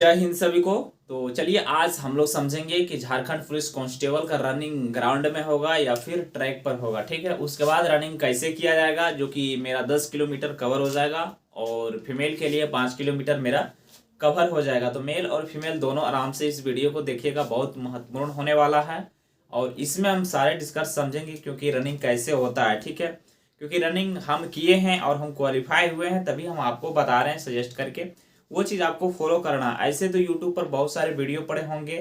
जय हिंद सभी को। तो चलिए आज हम लोग समझेंगे कि झारखंड पुलिस कांस्टेबल का रनिंग ग्राउंड में होगा या फिर ट्रैक पर होगा। ठीक है, उसके बाद रनिंग कैसे किया जाएगा, जो कि मेरा 10 किलोमीटर कवर हो जाएगा और फीमेल के लिए 5 किलोमीटर मेरा कवर हो जाएगा। तो मेल और फीमेल दोनों आराम से इस वीडियो को देखिएगा, बहुत महत्वपूर्ण होने वाला है और इसमें हम सारे डिस्कस समझेंगे क्योंकि रनिंग कैसे होता है। ठीक है, क्योंकि रनिंग हम किए हैं और हम क्वालिफाई हुए हैं, तभी हम आपको बता रहे हैं सजेस्ट करके। वो चीज़ आपको फॉलो करना है। ऐसे तो यूट्यूब पर बहुत सारे वीडियो पड़े होंगे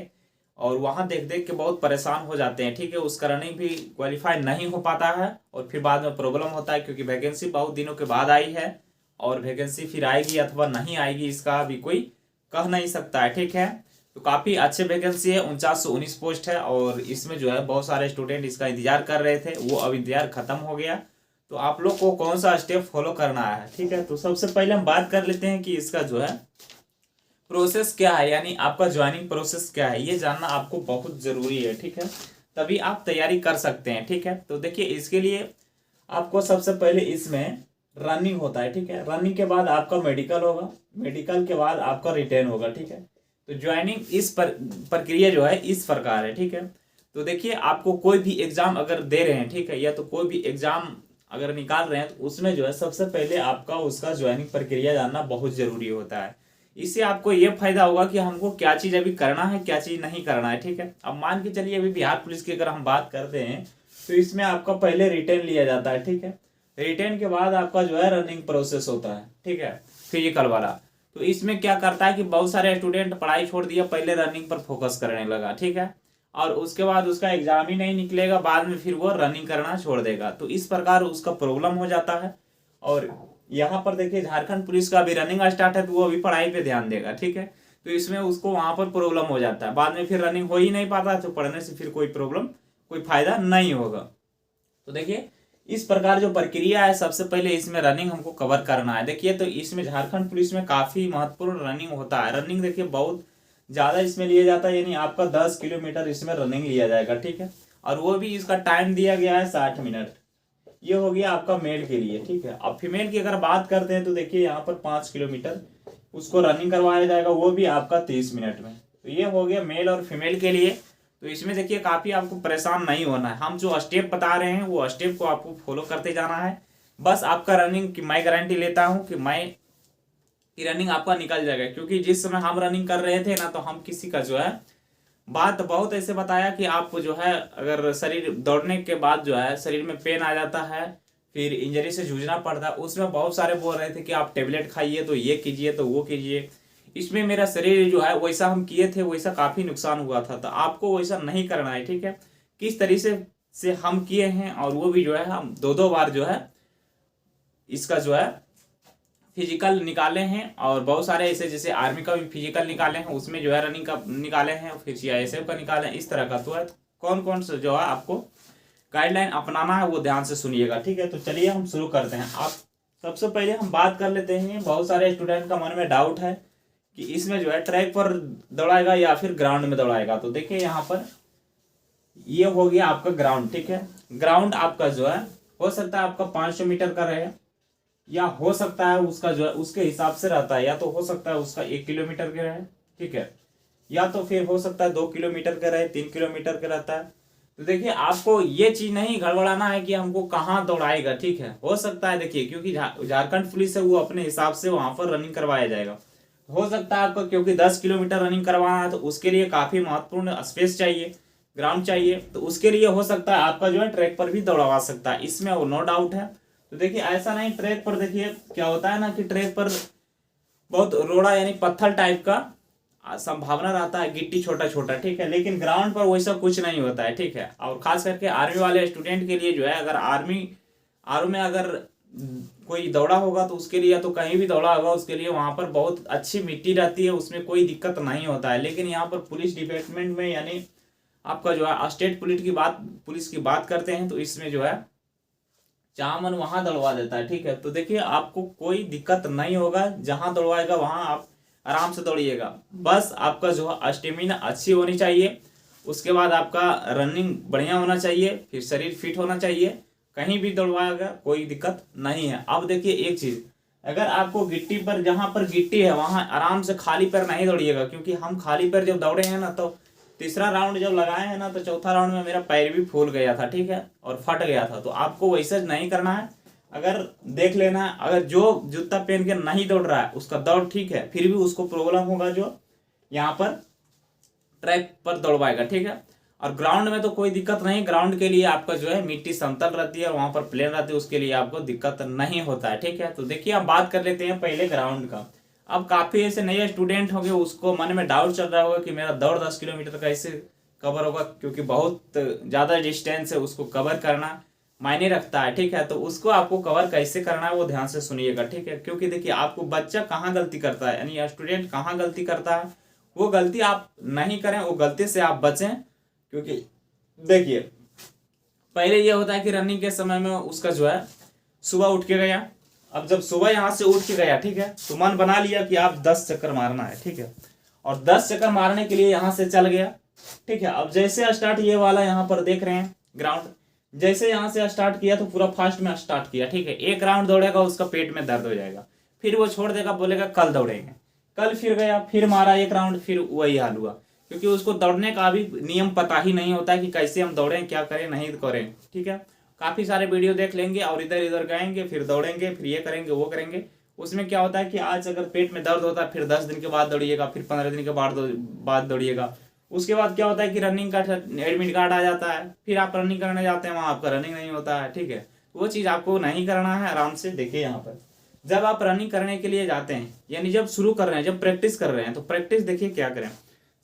और वहाँ देख देख के बहुत परेशान हो जाते हैं। ठीक है, उसका रनिंग भी क्वालिफाई नहीं हो पाता है और फिर बाद में प्रॉब्लम होता है, क्योंकि वैकेंसी बहुत दिनों के बाद आई है और वैकेंसी फिर आएगी अथवा नहीं आएगी इसका अभी कोई कह नहीं सकता है। ठीक है, तो काफ़ी अच्छे वैकेंसी है, 4919 पोस्ट है और इसमें जो है बहुत सारे स्टूडेंट इसका इंतजार कर रहे थे, वो अब इंतजार खत्म हो गया। तो आप लोग को कौन सा स्टेप फॉलो करना है। ठीक है, तो सबसे पहले हम बात कर लेते हैं कि इसका जो है प्रोसेस क्या है, यानी आपका ज्वाइनिंग प्रोसेस क्या है, ये जानना आपको बहुत ज़रूरी है। ठीक है, तभी आप तैयारी कर सकते हैं। ठीक है, तो देखिए इसके लिए आपको सबसे पहले इसमें रनिंग होता है। ठीक है, रनिंग के बाद आपका मेडिकल होगा, मेडिकल के बाद आपका रिटेन होगा। ठीक है, तो ज्वाइनिंग इस प्रक्रिया जो है इस प्रकार है। ठीक है, तो देखिए आपको कोई भी एग्जाम अगर दे रहे हैं, ठीक है, या तो कोई भी एग्जाम अगर निकाल रहे हैं तो उसमें जो है सबसे पहले आपका उसका ज्वाइनिंग प्रक्रिया जानना बहुत जरूरी होता है। इससे आपको ये फायदा होगा कि हमको क्या चीज़ अभी करना है, क्या चीज़ नहीं करना है। ठीक है, अब मान के चलिए अभी बिहार पुलिस की अगर हम बात करते हैं तो इसमें आपका पहले रिटेन लिया जाता है। ठीक है, रिटेन के बाद आपका जो है रनिंग प्रोसेस होता है। ठीक है, फिजिकल वाला। तो इसमें क्या करता है कि बहुत सारे स्टूडेंट पढ़ाई छोड़ दिया, पहले रनिंग पर फोकस करने लगा। ठीक है, और उसके बाद उसका एग्जाम ही नहीं निकलेगा, बाद में फिर वो रनिंग करना छोड़ देगा, तो इस प्रकार उसका प्रॉब्लम हो जाता है। और यहाँ पर देखिए झारखंड पुलिस का अभी रनिंग स्टार्ट है तो वो अभी पढ़ाई पे ध्यान देगा। ठीक है, तो इसमें उसको वहां पर प्रॉब्लम हो जाता है, बाद में फिर रनिंग हो ही नहीं पाता, तो पढ़ने से फिर कोई प्रॉब्लम कोई फायदा नहीं होगा। तो देखिए इस प्रकार जो प्रक्रिया है, सबसे पहले इसमें रनिंग हमको कवर करना है। देखिए तो इसमें झारखंड पुलिस में काफ़ी महत्वपूर्ण रनिंग होता है। रनिंग देखिए बहुत ज़्यादा इसमें लिया जाता है, यानी आपका 10 किलोमीटर इसमें रनिंग लिया जाएगा। ठीक है, और वो भी इसका टाइम दिया गया है 60 मिनट। ये हो गया आपका मेल के लिए। ठीक है, अब फीमेल की अगर बात करते हैं तो देखिए यहाँ पर 5 किलोमीटर उसको रनिंग करवाया जाएगा, वो भी आपका 30 मिनट में। तो ये हो गया मेल और फीमेल के लिए। तो इसमें देखिए काफ़ी आपको परेशान नहीं होना है, हम जो स्टेप बता रहे हैं वो स्टेप को आपको फॉलो करते जाना है। बस आपका रनिंग की मैं गारंटी लेता हूँ कि मैं की रनिंग आपका निकल जाएगा, क्योंकि जिस समय हम रनिंग कर रहे थे ना, तो हम किसी का जो है बात बहुत ऐसे बताया कि आप जो है अगर शरीर दौड़ने के बाद जो है शरीर में पेन आ जाता है, फिर इंजरी से जूझना पड़ता है, उसमें बहुत सारे बोल रहे थे कि आप टेबलेट खाइए, तो ये कीजिए तो वो कीजिए। इसमें मेरा शरीर जो है वैसा हम किए थे, वैसा काफ़ी नुकसान हुआ था, तो आपको वैसा नहीं करना है। ठीक है, किस तरीके से हम किए हैं, और वो भी जो है हम दो दो बार जो है इसका जो है फिजिकल निकाले हैं, और बहुत सारे ऐसे जैसे आर्मी का भी फिजिकल निकाले हैं, उसमें जो है रनिंग का निकाले हैं, फिर सीआईएसएफ का निकाले हैं, इस तरह का। तो है कौन कौन से जो है आपको गाइडलाइन अपनाना है वो ध्यान से सुनिएगा। ठीक है, तो चलिए हम शुरू करते हैं। आप सबसे पहले हम बात कर लेते हैं, बहुत सारे स्टूडेंट का मन में डाउट है कि इसमें जो है ट्रैक पर दौड़ाएगा या फिर ग्राउंड में दौड़ाएगा। तो देखिए यहाँ पर ये हो गया आपका ग्राउंड। ठीक है, ग्राउंड आपका जो है हो सकता है आपका 500 मीटर का रहे, या हो सकता है उसका जो है उसके हिसाब से रहता है, या तो हो सकता है उसका 1 किलोमीटर के रहे। ठीक है, या तो फिर हो सकता है 2 किलोमीटर का रहे, 3 किलोमीटर का रहता है। तो देखिए आपको ये चीज नहीं गड़बड़ाना है कि हमको कहाँ दौड़ाएगा। ठीक है, हो सकता है देखिए क्योंकि झारखंड पुलिस है, वो अपने हिसाब से वहां पर रनिंग करवाया जाएगा। हो सकता है आपको क्योंकि 10 किलोमीटर रनिंग करवाना है, तो उसके लिए काफी महत्वपूर्ण स्पेस चाहिए, ग्राउंड चाहिए, तो उसके लिए हो सकता है आपका जो है ट्रैक पर भी दौड़वा सकता है, इसमें वो नो डाउट है। तो देखिए ऐसा नहीं, ट्रैक पर देखिए क्या होता है ना कि ट्रैक पर बहुत रोड़ा यानी पत्थर टाइप का संभावना रहता है, गिट्टी छोटा छोटा। ठीक है, लेकिन ग्राउंड पर वैसा कुछ नहीं होता है। ठीक है, और खास करके आर्मी वाले स्टूडेंट के लिए जो है, अगर आर्मी में अगर कोई दौड़ा होगा तो उसके लिए, या तो कहीं भी दौड़ा होगा उसके लिए वहां पर बहुत अच्छी मिट्टी रहती है, उसमें कोई दिक्कत नहीं होता है। लेकिन यहाँ पर पुलिस डिपार्टमेंट में यानी आपका जो है स्टेट पुलिस की बात करते हैं, तो इसमें जो है जहां मन वहां दौड़वा देता है। ठीक है, तो देखिए आपको कोई दिक्कत नहीं होगा, जहां दौड़वाएगा वहां आप आराम से दौड़िएगा। बस आपका जो है स्टेमिना अच्छी होनी चाहिए, उसके बाद आपका रनिंग बढ़िया होना चाहिए, फिर शरीर फिट होना चाहिए, कहीं भी दौड़वाएगा कोई दिक्कत नहीं है। अब देखिए एक चीज़, अगर आपको गिट्टी पर, जहाँ पर गिट्टी है वहां आराम से खाली पैर नहीं दौड़िएगा, क्योंकि हम खाली पैर जब दौड़े हैं ना तो तीसरा राउंड जब लगाए हैं ना तो चौथा राउंड में मेरा पैर भी फूल गया था, ठीक है, और फट गया था। तो आपको वैसा नहीं करना है। अगर देख लेना है, अगर जो जूता पहन के नहीं दौड़ रहा है उसका दौड़ ठीक है, फिर भी उसको प्रॉब्लम होगा जो यहाँ पर ट्रैक पर दौड़वाएगा, ठीक है। और ग्राउंड में तो कोई दिक्कत नहीं, ग्राउंड के लिए आपका जो है मिट्टी समतल रहती है और वहां पर प्लेन रहती है, उसके लिए आपको दिक्कत नहीं होता है, ठीक है। तो देखिए हम बात कर लेते हैं पहले ग्राउंड का। अब काफी ऐसे नए स्टूडेंट होंगे, उसको मन में डाउट चल रहा होगा कि मेरा दौड़ 10 किलोमीटर कैसे कवर होगा, क्योंकि बहुत ज्यादा डिस्टेंस है, उसको कवर करना मायने रखता है, ठीक है। तो उसको आपको कवर कैसे करना है वो ध्यान से सुनिएगा, ठीक है। क्योंकि देखिए आपको बच्चा कहाँ गलती करता है, यानी स्टूडेंट कहाँ गलती करता है, वो गलती आप नहीं करें, वो गलती से आप बचें। क्योंकि देखिए पहले ये होता है कि रनिंग के समय में उसका जो है सुबह उठ के गया, अब जब सुबह यहाँ से उठ के गया, ठीक है, तो मन बना लिया कि आप 10 चक्कर मारना है, ठीक है, और 10 चक्कर मारने के लिए यहाँ से चल गया, ठीक है। अब जैसे स्टार्ट ये वाला यहाँ पर देख रहे हैं ग्राउंड, जैसे यहाँ से स्टार्ट किया तो पूरा फास्ट में स्टार्ट किया, ठीक है। एक राउंड दौड़ेगा उसका पेट में दर्द हो जाएगा, फिर वो छोड़ देगा, बोलेगा कल दौड़ेंगे, कल फिर गया, फिर मारा एक राउंड, फिर वही हाल हुआ। क्योंकि उसको दौड़ने का भी नियम पता ही नहीं होता है कि कैसे हम दौड़ें, क्या करें, नहीं करें, ठीक है। काफ़ी सारे वीडियो देख लेंगे और इधर इधर गएंगे, फिर दौड़ेंगे, फिर ये करेंगे वो करेंगे। उसमें क्या होता है कि आज अगर पेट में दर्द होता है फिर 10 दिन के बाद दौड़िएगा, फिर 15 दिन के बाद दौड़िएगा। उसके बाद क्या होता है कि रनिंग का एडमिट कार्ड आ जाता है, फिर आप रनिंग करने जाते हैं, वहाँ आपका रनिंग नहीं होता है, ठीक है। वो चीज़ आपको नहीं करना है। आराम से देखिए यहाँ पर जब आप रनिंग करने के लिए जाते हैं, यानी जब शुरू कर रहे हैं, जब प्रैक्टिस कर रहे हैं, तो प्रैक्टिस देखिए क्या करें।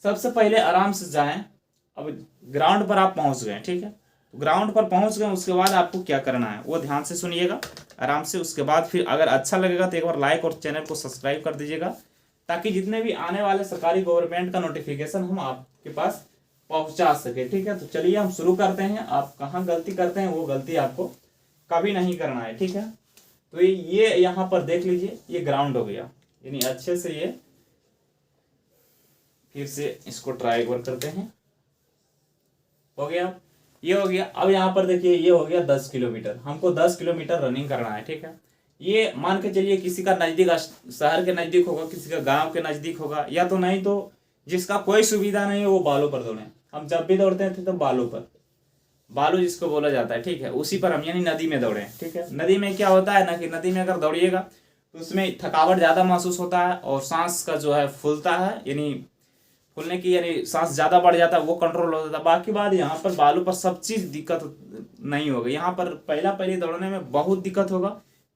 सबसे पहले आराम से जाएं। अब ग्राउंड पर आप पहुंच गए, ठीक है, ग्राउंड पर पहुंच गए, उसके बाद आपको क्या करना है वो ध्यान से सुनिएगा आराम से। उसके बाद फिर अगर अच्छा लगेगा तो एक बार लाइक और चैनल को सब्सक्राइब कर दीजिएगा, ताकि जितने भी आने वाले सरकारी गवर्नमेंट का नोटिफिकेशन हम आपके पास पहुंचा सके, ठीक है। तो चलिए हम शुरू करते हैं। आप कहाँ गलती करते हैं वो गलती आपको कभी नहीं करना है, ठीक है। तो ये यहाँ पर देख लीजिए, ये ग्राउंड हो गया, यानी अच्छे से ये फिर से इसको ट्राई एक बार करते हैं, हो गया, ये हो गया। अब यहाँ पर देखिए ये हो गया 10 किलोमीटर, हमको 10 किलोमीटर रनिंग करना है, ठीक है। ये मान के चलिए किसी का नज़दीक शहर के नज़दीक होगा, किसी का गांव के नज़दीक होगा, या तो नहीं तो जिसका कोई सुविधा नहीं है वो बालों पर दौड़े। हम जब भी दौड़ते थे तो बालों पर, बालू जिसको बोला जाता है, ठीक है, उसी पर हम, यानी नदी में दौड़े, ठीक है। नदी में क्या होता है ना कि नदी में अगर दौड़िएगा तो उसमें थकावट ज़्यादा महसूस होता है और सांस का जो है फूलता है, यानी फूलने की, यानी सांस ज़्यादा बढ़ जाता है, वो कंट्रोल हो जाता है। बाकी बात यहाँ पर बालू पर सब चीज़ दिक्कत नहीं होगी। यहाँ पर पहले दौड़ने में बहुत दिक्कत होगा,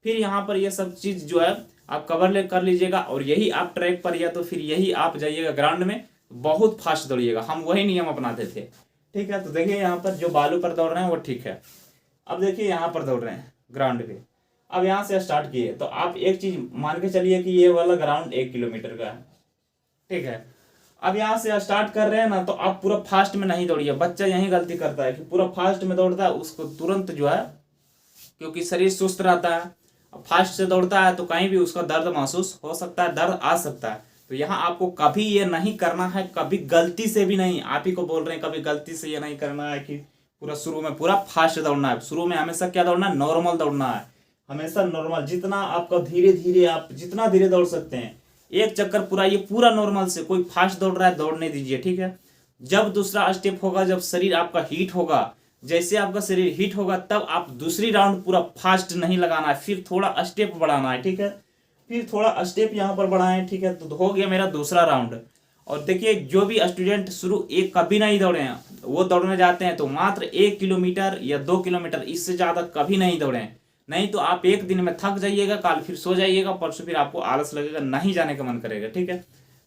फिर यहाँ पर ये सब चीज़ जो है आप कवर कर लीजिएगा, और यही आप ट्रैक पर या तो फिर यही आप जाइएगा ग्राउंड में, बहुत फास्ट दौड़िएगा। हम वही नियम अपनाते थे, ठीक है। तो देखिए यहाँ पर जो बालू पर दौड़ रहे हैं वो ठीक है। अब देखिए यहाँ पर दौड़ रहे हैं ग्राउंड पे, अब यहाँ से स्टार्ट किए तो आप एक चीज मान के चलिए कि ये वाला ग्राउंड 1 किलोमीटर का है, ठीक है। अब यहाँ से स्टार्ट कर रहे हैं ना, तो आप पूरा फास्ट में नहीं दौड़िए। बच्चा यही गलती करता है कि पूरा फास्ट में दौड़ता है, उसको तुरंत जो है, क्योंकि शरीर सुस्त रहता है, फास्ट से दौड़ता है तो कहीं भी उसका दर्द महसूस हो सकता है, दर्द आ सकता है। तो यहाँ आपको कभी ये नहीं करना है, कभी गलती से भी नहीं, आप ही को बोल रहे हैं, कभी गलती से ये नहीं करना है कि पूरा शुरू में पूरा फास्ट दौड़ना है। शुरू में हमेशा क्या दौड़ना है, नॉर्मल दौड़ना है, हमेशा नॉर्मल, जितना आपका धीरे धीरे, आप जितना धीरे दौड़ सकते हैं। एक चक्कर पूरा ये पूरा नॉर्मल से, कोई फास्ट दौड़ रहा है दौड़ने दीजिए, ठीक है। जब दूसरा स्टेप होगा, जब शरीर आपका हीट होगा, जैसे आपका शरीर हीट होगा तब आप दूसरी राउंड पूरा फास्ट नहीं लगाना है, फिर थोड़ा स्टेप बढ़ाना है, ठीक है। फिर थोड़ा स्टेप यहाँ पर बढ़ाएं, ठीक है। तो हो गया मेरा दूसरा राउंड। और देखिए जो भी स्टूडेंट शुरू एक कभी नहीं दौड़े हैं, वो दौड़ने जाते हैं तो मात्र 1 किलोमीटर या 2 किलोमीटर, इससे ज़्यादा कभी नहीं दौड़े, नहीं तो आप एक दिन में थक जाइएगा, कल फिर सो जाइएगा, परसों फिर आपको आलस लगेगा, नहीं जाने का मन करेगा, ठीक है।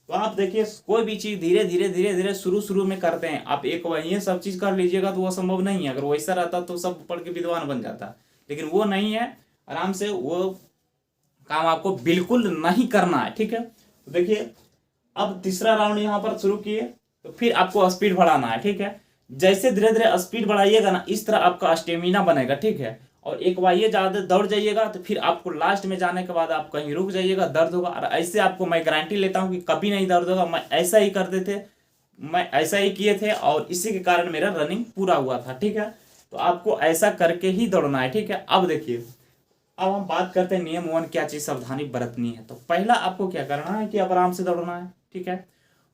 तो आप देखिए कोई भी चीज़ धीरे धीरे शुरू में करते हैं। आप एक वही सब चीज़ कर लीजिएगा तो वो संभव नहीं है। अगर वैसा रहता तो सब पढ़ के विद्वान बन जाता, लेकिन वो नहीं है। आराम से वो काम आपको बिल्कुल नहीं करना है, ठीक है। तो देखिए अब तीसरा राउंड यहाँ पर शुरू किए तो फिर आपको स्पीड बढ़ाना है, ठीक है। जैसे धीरे धीरे स्पीड बढ़ाइएगा ना, इस तरह आपका स्टेमिना बनेगा, ठीक है। और एक बार ये ज़्यादा दौड़ जाइएगा तो फिर आपको लास्ट में जाने के बाद आप कहीं रुक जाइएगा, दर्द होगा। और ऐसे आपको मैं गारंटी लेता हूँ कि कभी नहीं दर्द होगा। मैं ऐसा ही करते थे, मैं ऐसा ही किए थे और इसी के कारण मेरा रनिंग पूरा हुआ था, ठीक है। तो आपको ऐसा करके ही दौड़ना है, ठीक है। अब देखिए अब हम बात करते हैं नियम 1 क्या चीज सावधानी बरतनी है। तो पहला आपको क्या करना है कि अब आराम से दौड़ना है, ठीक है।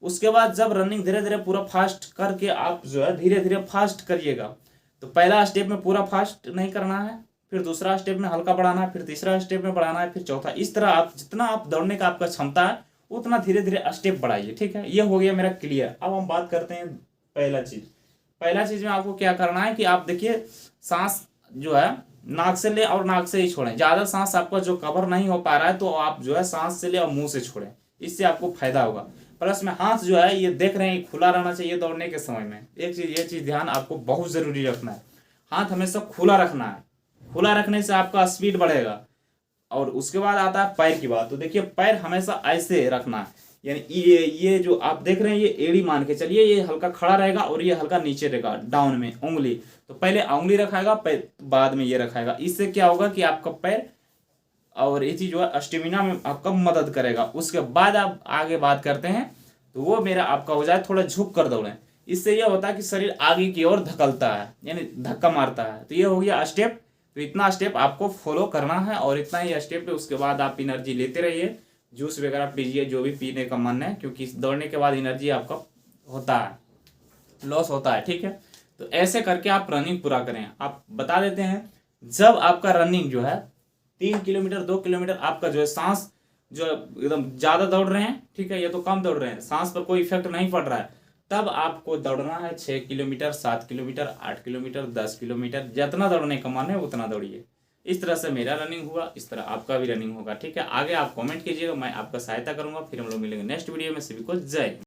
उसके बाद जब रनिंग धीरे धीरे पूरा फास्ट करके आप जो है धीरे धीरे फास्ट करिएगा। तो पहला स्टेप में पूरा फास्ट नहीं करना है, फिर दूसरा स्टेप में हल्का बढ़ाना है, फिर तीसरा स्टेप में बढ़ाना है, फिर चौथा। इस तरह आप जितना आप दौड़ने का आपका क्षमता है उतना धीरे धीरे स्टेप बढ़ाइए, ठीक है। ये हो गया मेरा क्लियर। अब हम बात करते हैं पहला चीज में आपको क्या करना है कि आप देखिए सांस जो है नाक से ले और नाक से ही छोड़ें। ज्यादा सांस आपका जो कवर नहीं हो पा रहा है तो आप जो है सांस से ले और मुंह से छोड़ें, इससे आपको फायदा होगा। प्लस में हाथ जो है ये देख रहे हैं खुला रहना चाहिए दौड़ने के समय में। ये चीज ध्यान आपको बहुत जरूरी रखना है, हाथ हमेशा खुला रखना है। खुला रखने से आपका स्पीड बढ़ेगा। और उसके बाद आता है पैर की बात। तो देखिए पैर हमेशा ऐसे रखना है, यानी ये जो आप देख रहे हैं ये एड़ी मान के चलिए, ये हल्का खड़ा रहेगा और ये हल्का नीचे रहेगा डाउन में उंगली। तो पहले उंगली रखाएगा पैर, बाद में ये रखाएगा। इससे क्या होगा कि आपका पैर और ये चीज जो है स्टेमिना में आपका मदद करेगा। उसके बाद आप आगे बात करते हैं तो वो मेरा आपका हो जाए थोड़ा झुक कर दौड़ें। इससे यह होता है कि शरीर आगे की ओर धकलता है, यानी धक्का मारता है। तो ये हो गया स्टेप। तो इतना स्टेप आपको फॉलो करना है और इतना ही स्टेप है। उसके बाद आप एनर्जी लेते रहिए, जूस वगैरह पीजिए जो भी पीने का मन है, क्योंकि दौड़ने के बाद एनर्जी आपका होता है, लॉस होता है, ठीक है। तो ऐसे करके आप रनिंग पूरा करें। आप बता देते हैं जब आपका रनिंग जो है 3 किलोमीटर 2 किलोमीटर आपका जो है सांस जो एकदम ज्यादा दौड़ रहे हैं, ठीक है, ये तो कम दौड़ रहे हैं, सांस पर कोई इफेक्ट नहीं पड़ रहा है, तब आपको दौड़ना है 6 किलोमीटर 7 किलोमीटर 8 किलोमीटर 10 किलोमीटर। जितना दौड़ने का मन है उतना दौड़िए। इस तरह से मेरा रनिंग हुआ, इस तरह आपका भी रनिंग होगा, ठीक है। आगे आप कमेंट कीजिएगा, मैं आपका सहायता करूंगा। फिर हम लोग मिलेंगे नेक्स्ट वीडियो में। सभी को जय।